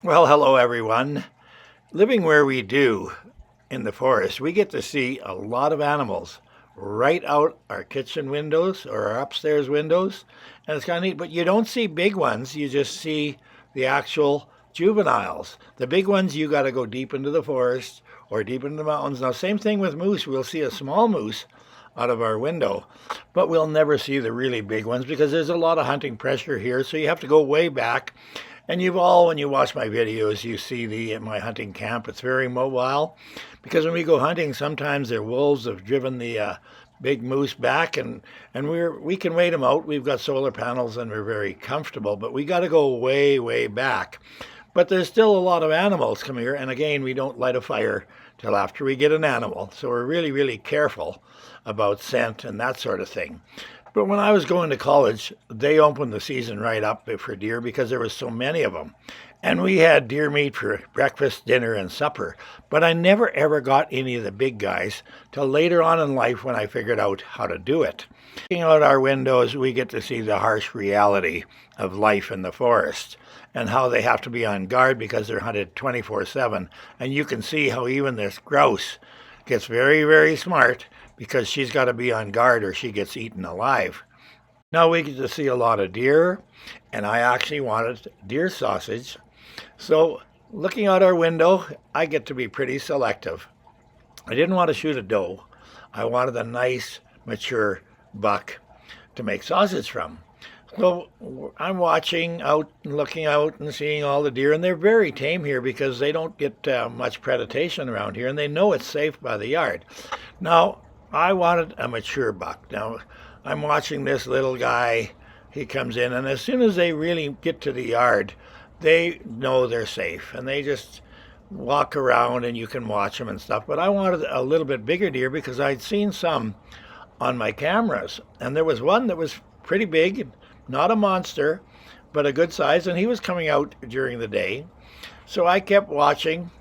Well, hello everyone. Living where we do in the forest, we get to see a lot of animals right out our kitchen windows or our upstairs windows. And it's kind of neat, but you don't see big ones. You just see the actual juveniles. The big ones, you got to go deep into the forest or deep into the mountains. Now, same thing with moose. We'll see a small moose out of our window, but we'll never see the really big ones because there's a lot of hunting pressure here. So you have to go way back. And you've all, when you watch my videos, you see my hunting camp. It's very mobile because when we go hunting, sometimes their wolves have driven the big moose back, and we can wait them out. We've got solar panels and we're very comfortable, but we got to go way back. But there's still a lot of animals come here, and again, we don't light a fire till after we get an animal. So we're really careful about scent and that sort of thing. But when I was going to college, they opened the season right up for deer because there was so many of them. And we had deer meat for breakfast, dinner, and supper. But I never ever got any of the big guys till later on in life when I figured out how to do it. Looking out our windows, we get to see the harsh reality of life in the forest and how they have to be on guard because they're hunted 24/7. And you can see how even this grouse gets very smart because she's got to be on guard or she gets eaten alive. Now we get to see a lot of deer, and I actually wanted deer sausage. So looking out our window, I get to be pretty selective. I didn't want to shoot a doe. I wanted a nice, mature buck to make sausage from. So I'm watching out and looking out and seeing all the deer, and they're very tame here because they don't get much predation around here, and they know it's safe by the yard. Now, I wanted a mature buck. Now, I'm watching this little guy. He comes in, and as soon as they really get to the yard, they know they're safe, and they just walk around, and you can watch them and stuff. But I wanted a little bit bigger deer because I'd seen some on my cameras, and there was one that was pretty big, not a monster, but a good size, and he was coming out during the day. So I kept watching,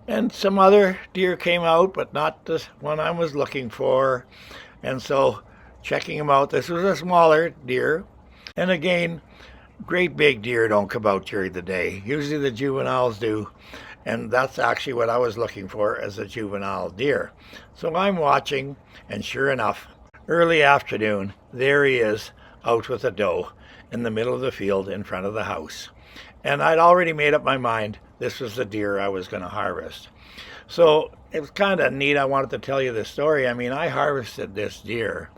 and some other deer came out, but not the one I was looking for. And so checking him out, this was a smaller deer. And again, great big deer don't come out during the day. Usually the juveniles do. And that's actually what I was looking for as a juvenile deer. So I'm watching, and sure enough, early afternoon, there he is out with a doe in the middle of the field in front of the house. And I'd already made up my mind this was the deer I was going to harvest. So it was kind of neat. I wanted to tell you this story. I mean, I harvested this deer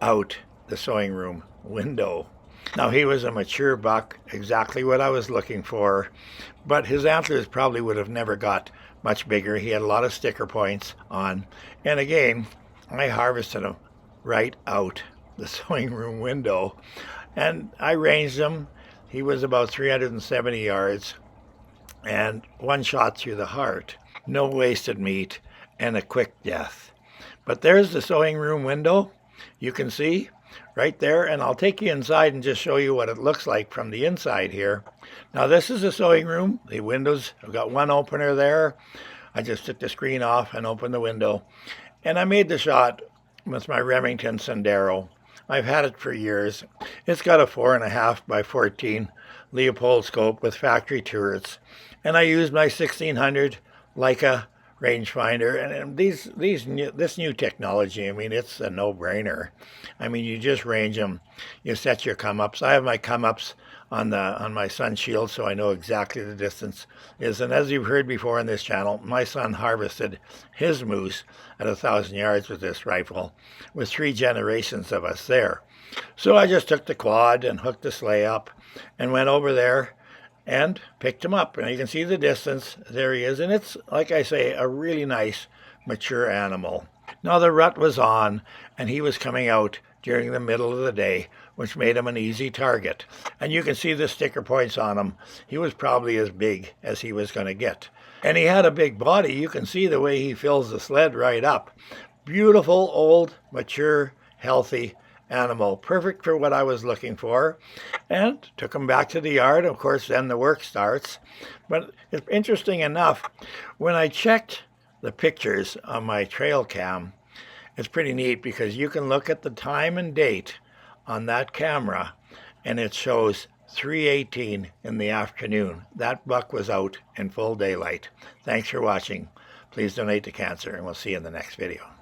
out the sewing room window. Now, he was a mature buck, exactly what I was looking for, but his antlers probably would have never got much bigger. He had a lot of sticker points on. And again, I harvested him right out the sewing room window. And I ranged him. He was about 370 yards and one shot through the heart. No wasted meat and a quick death. But there's the sewing room window. You can see right there, and I'll take you inside and just show you what it looks like from the inside here. Now this is the sewing room. The windows, I've got one opener there. I just took the screen off and opened the window. And I made the shot with my Remington Sendero. I've had it for years. It's got a 4.5 by 14 Leupold scope with factory turrets. And I used my 1600 Leica rangefinder, and this new technology, I mean, it's a no-brainer. I mean, you just range them, you set your come-ups. I have my come-ups on my son's shield, so I know exactly the distance is. And as you've heard before on this channel, my son harvested his moose at 1,000 yards with this rifle, with 3 generations of us there. So I just took the quad and hooked the sleigh up and went over there and picked him up. And you can see the distance. There he is. And it's, like I say, a really nice, mature animal. Now the rut was on, and he was coming out during the middle of the day, which made him an easy target. And you can see the sticker points on him. He was probably as big as he was going to get. And he had a big body. You can see the way he fills the sled right up. Beautiful, old, mature, healthy animal, perfect for what I was looking for, and took him back to the yard. Of course, then the work starts. But it's interesting enough, when I checked the pictures on my trail cam, it's pretty neat because you can look at the time and date on that camera, and it shows 3:18 in the afternoon. That buck was out in full daylight. Thanks for watching. Please donate to cancer, and we'll see you in the next video.